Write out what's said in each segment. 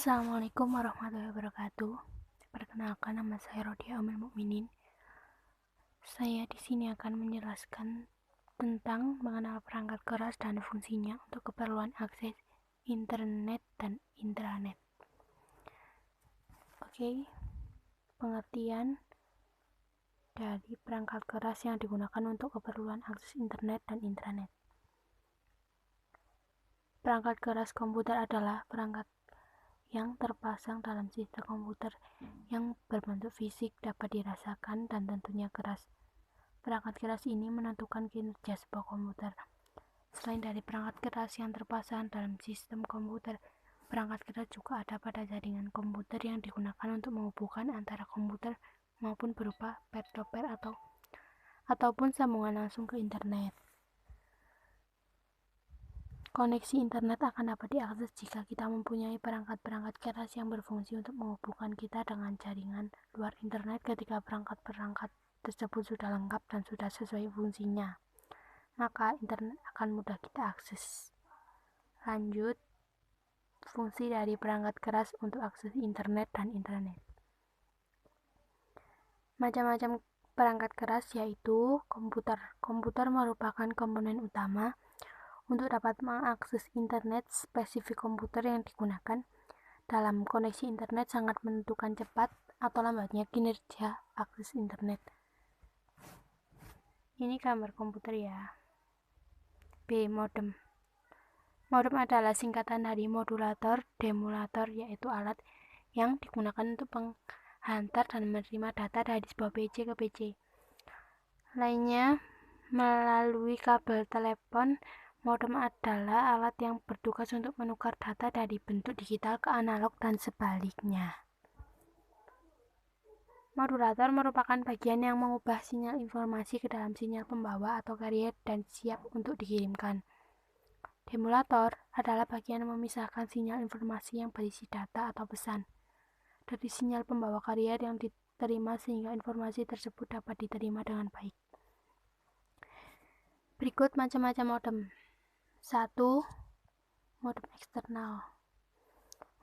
Assalamualaikum warahmatullahi wabarakatuh. Perkenalkan, nama saya Rodia Umil Mukminin. Saya di sini akan menjelaskan tentang mengenal perangkat keras dan fungsinya untuk keperluan akses internet dan intranet. Oke, pengertian dari perangkat keras yang digunakan untuk keperluan akses internet dan intranet. Perangkat keras komputer adalah perangkat yang terpasang dalam sistem komputer yang berbentuk fisik, dapat dirasakan, dan tentunya keras. Perangkat keras ini menentukan kinerja sebuah komputer. Selain dari perangkat keras yang terpasang dalam sistem komputer, perangkat keras juga ada pada jaringan komputer yang digunakan untuk menghubungkan antara komputer maupun berupa peer-to-peer ataupun sambungan langsung ke internet. Koneksi internet akan dapat diakses jika kita mempunyai perangkat-perangkat keras yang berfungsi untuk menghubungkan kita dengan jaringan luar internet. Ketika perangkat-perangkat tersebut sudah lengkap dan sudah sesuai fungsinya, maka internet akan mudah kita akses. Lanjut, fungsi dari perangkat keras untuk akses internet dan intranet. Macam-macam perangkat keras yaitu komputer. Komputer merupakan komponen utama untuk dapat mengakses internet. Spesifik komputer yang digunakan dalam koneksi internet sangat menentukan cepat atau lambatnya kinerja akses internet. Ini gambar komputer ya. B. Modem. Modem adalah singkatan dari modulator demulator, yaitu alat yang digunakan untuk menghantar dan menerima data dari sebuah PC ke PC lainnya melalui kabel telepon. Modem adalah alat yang bertugas untuk menukar data dari bentuk digital ke analog dan sebaliknya. Modulator merupakan bagian yang mengubah sinyal informasi ke dalam sinyal pembawa atau carrier dan siap untuk dikirimkan. Demulator adalah bagian yang memisahkan sinyal informasi yang berisi data atau pesan dari sinyal pembawa carrier yang diterima sehingga informasi tersebut dapat diterima dengan baik. Berikut macam-macam modem. 1. Modem eksternal.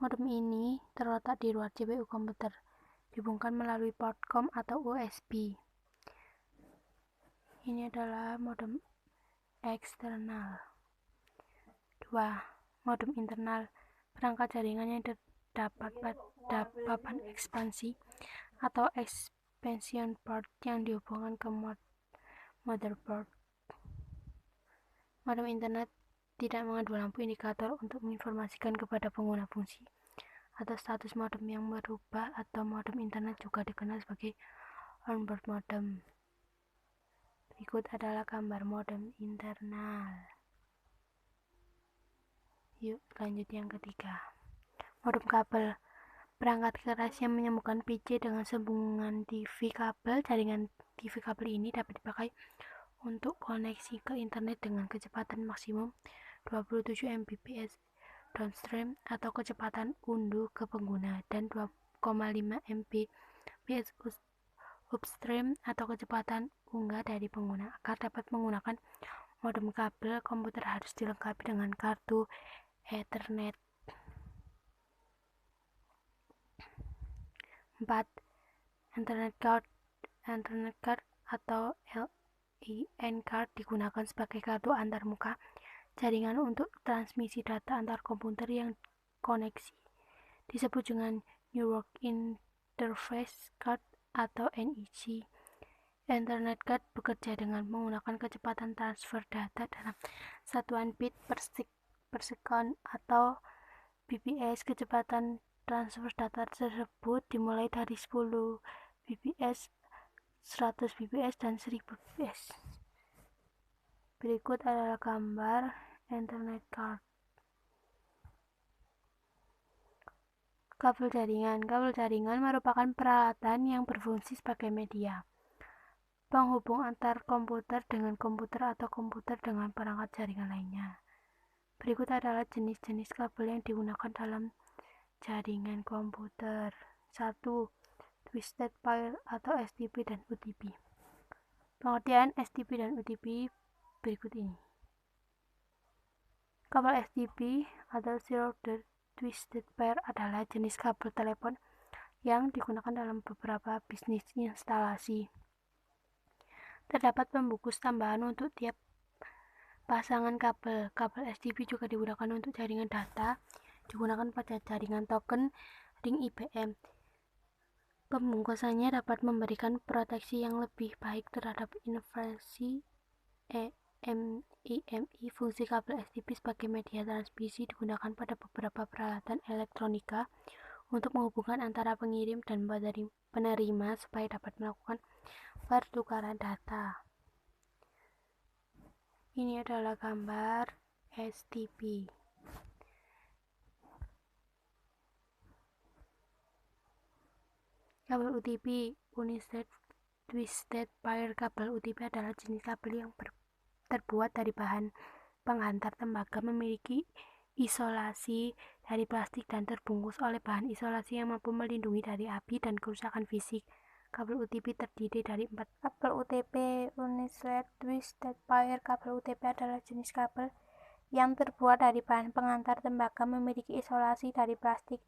Modem ini terletak di luar CPU komputer, dihubungkan melalui port COM atau USB. Ini adalah modem eksternal. 2. Modem internal. Perangkat jaringan yang terdapat pada papan ekspansi atau expansion port yang dihubungkan ke motherboard. Modem internet tidak mengandung lampu indikator untuk menginformasikan kepada pengguna fungsi atau status modem yang berubah, atau modem internet juga dikenal sebagai onboard modem. Berikut adalah gambar modem internal. Yuk lanjut yang ketiga. Modem kabel. Perangkat keras yang menyambungkan PC dengan sambungan TV kabel. Jaringan TV kabel ini dapat dipakai untuk koneksi ke internet dengan kecepatan maksimum 27 Mbps downstream atau kecepatan unduh ke pengguna, dan 2,5 Mbps upstream atau kecepatan unggah dari pengguna. Agar dapat menggunakan modem kabel, komputer harus dilengkapi dengan kartu Ethernet. 4. Ethernet card. Ethernet card atau LAN card digunakan sebagai kartu antarmuka jaringan untuk transmisi data antar komputer yang koneksi. Disebut dengan Network Interface Card atau NIC. Ethernet card bekerja dengan menggunakan kecepatan transfer data dalam satuan bit per second atau bps. Kecepatan transfer data tersebut dimulai dari 10 bps, 100 bps, dan 1000 bps. Berikut adalah gambar Ethernet card. Kabel jaringan. Kabel jaringan merupakan peralatan yang berfungsi sebagai media penghubung antar komputer dengan komputer atau komputer dengan perangkat jaringan lainnya. Berikut adalah jenis-jenis kabel yang digunakan dalam jaringan komputer. 1. Twisted pair atau STP dan UTP. Pengertian STP dan UTP berikut ini. Kabel STP atau Zero twisted pair adalah jenis kabel telepon yang digunakan dalam beberapa bisnis instalasi. Terdapat pembungkus tambahan untuk tiap pasangan kabel. Kabel STP juga digunakan untuk jaringan data, digunakan pada jaringan token ring IBM. Pembungkusannya dapat memberikan proteksi yang lebih baik terhadap inversi IMI. Fungsi kabel STP sebagai media transmisi digunakan pada beberapa peralatan elektronika untuk menghubungkan antara pengirim dan penerima supaya dapat melakukan pertukaran data. Ini adalah gambar STP. Kabel UTP, United Twisted Pair. Kabel UTP adalah jenis kabel yang terbuat dari bahan penghantar tembaga, memiliki isolasi dari plastik dan terbungkus oleh bahan isolasi yang mampu melindungi dari api dan kerusakan fisik. Kabel UTP terdiri dari 4 kabel UTP, United Twisted Pair. Kabel UTP adalah jenis kabel yang terbuat dari bahan pengantar tembaga, memiliki isolasi dari plastik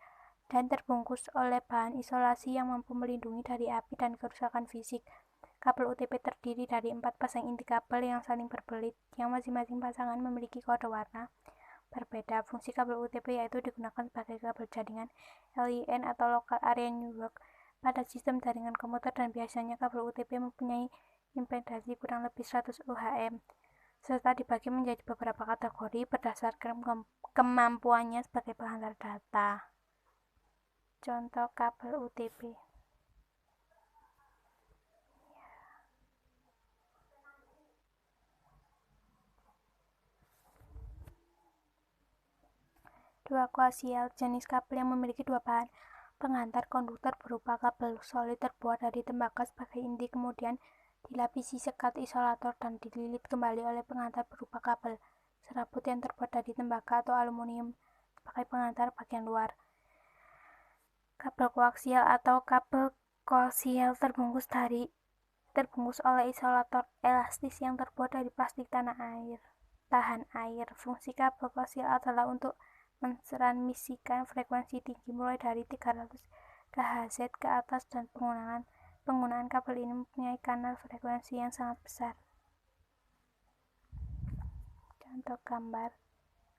dan terbungkus oleh bahan isolasi yang mampu melindungi dari api dan kerusakan fisik. Kabel UTP terdiri dari 4 pasang inti kabel yang saling berbelit, yang masing-masing pasangan memiliki kode warna berbeda. Fungsi kabel UTP yaitu digunakan sebagai kabel jaringan LAN atau Local Area Network pada sistem jaringan komputer, dan biasanya kabel UTP mempunyai impedasi kurang lebih 100 ohm, serta dibagi menjadi beberapa kategori berdasarkan kemampuannya sebagai penghantar data. Contoh kabel UTP. Dua koaksial, jenis kabel yang memiliki dua bahan penghantar konduktor berupa kabel solid terbuat dari tembaga sebagai inti, kemudian dilapisi sekat isolator dan dililit kembali oleh penghantar berupa kabel serabut yang terbuat dari tembaga atau aluminium sebagai penghantar bagian luar. Kabel koaksial atau kabel koaksial terbungkus oleh isolator elastis yang terbuat dari plastik tahan air. Fungsi kabel koaksial adalah untuk mentransmisikan frekuensi tinggi mulai dari 300 kHz ke atas, dan penggunaan kabel ini mempunyai kanal frekuensi yang sangat besar. Contoh gambar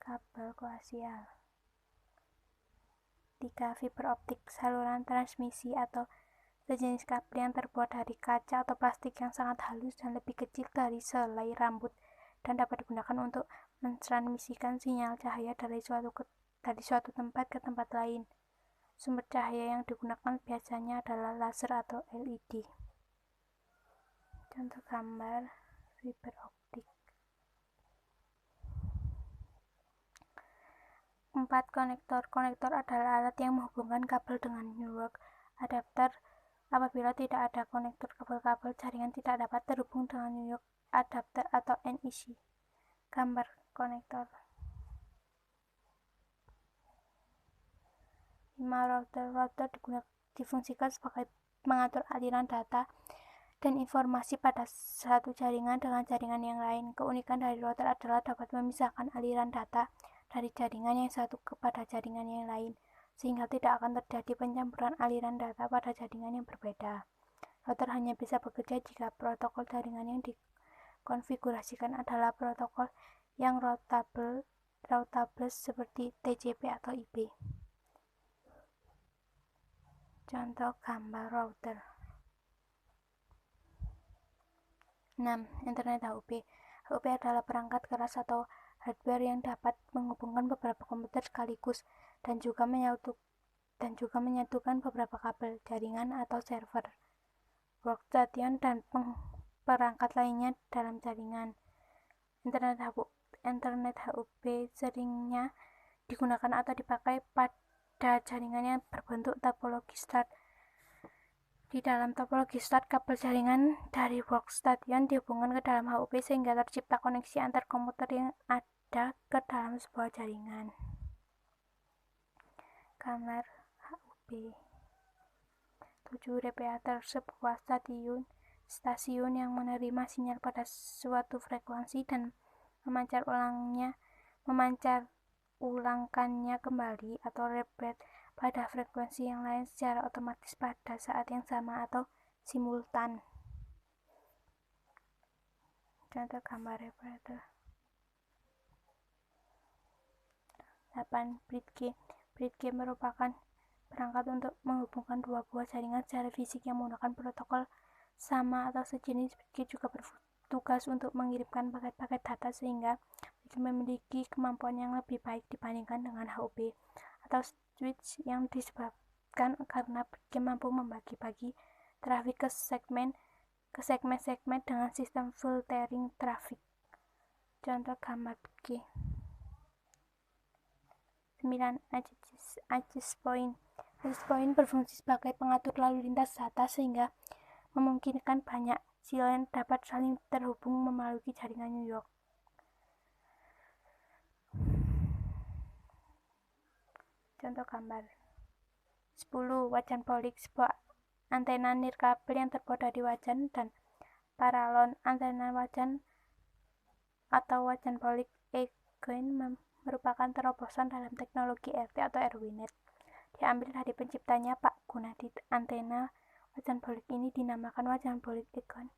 kabel koaksial. 3. Fiber optik, saluran transmisi atau sejenis kabel yang terbuat dari kaca atau plastik yang sangat halus dan lebih kecil dari selai rambut, dan dapat digunakan untuk mentransmisikan sinyal cahaya dari suatu tempat ke tempat lain. Sumber cahaya yang digunakan biasanya adalah laser atau LED. Contoh gambar fiber optik. 4. Konektor. Konektor adalah alat yang menghubungkan kabel dengan network. Adapter. Apabila tidak ada konektor, kabel jaringan tidak dapat terhubung dengan network adapter atau NIC. Gambar konektor. 5. Router difungsikan sebagai mengatur aliran data dan informasi pada satu jaringan dengan jaringan yang lain. Keunikan dari router adalah dapat memisahkan aliran data dari jaringan yang satu kepada jaringan yang lain, sehingga tidak akan terjadi pencampuran aliran data pada jaringan yang berbeda. Router hanya bisa bekerja jika protokol jaringan yang dikonfigurasikan adalah protokol yang routable seperti TCP atau IP. Contoh gambar router. 6. Internet HUB. HUB adalah perangkat keras atau hardware yang dapat menghubungkan beberapa komputer sekaligus dan juga menyatukan beberapa kabel, jaringan atau server, workstation, dan perangkat lainnya dalam jaringan. Internet HUB seringnya digunakan atau dipakai pada jaringan yang berbentuk topologi start. Di dalam topologi start, kabel jaringan dari workstation dihubungkan ke dalam HUB sehingga tercipta koneksi antar komputer yang ada ke dalam sebuah jaringan. Gambar HUB. 7. Repeater, sebuah stasiun yang menerima sinyal pada suatu frekuensi dan memancarkannya diulangkannya kembali atau repeat pada frekuensi yang lain secara otomatis pada saat yang sama atau simultan. Contoh gambar repetitor. 8. Bridge. Bridge merupakan perangkat untuk menghubungkan dua buah jaringan secara fisik yang menggunakan protokol sama atau sejenis. Bridge juga bertugas untuk mengirimkan paket-paket data sehingga bridge memiliki kemampuan yang lebih baik dibandingkan dengan HUB atau switch yang disebabkan karena bridge mampu membagi-bagi trafik ke segmen-segmen dengan sistem filtering trafik. Contoh gambar bridge. 9. Access point. Access point berfungsi sebagai pengatur lalu lintas data sehingga memungkinkan banyak sisi lain dapat saling terhubung melalui jaringan New York. Contoh gambar. 10. Wajan polik. Sebuah antena nirkabel yang terbuat dari wajan dan paralon. Antena wajan atau wajan polik Egoin merupakan terobosan dalam teknologi RT atau RWNet. Diambil dari penciptanya Pak Gunadi. Antena wajan polik ini dinamakan wajan polik Egoin.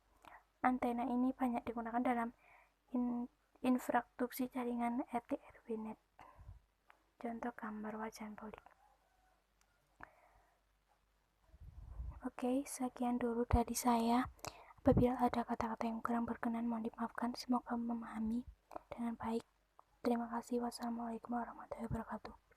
Antena ini banyak digunakan dalam infrastruktur jaringan RT RWNet. Contoh gambar wajan polik. Oke, sekian dulu dari saya. Apabila ada kata-kata yang kurang berkenan, mohon dimaafkan. Semoga memahami dengan baik. Terima kasih. Wassalamualaikum warahmatullahi wabarakatuh.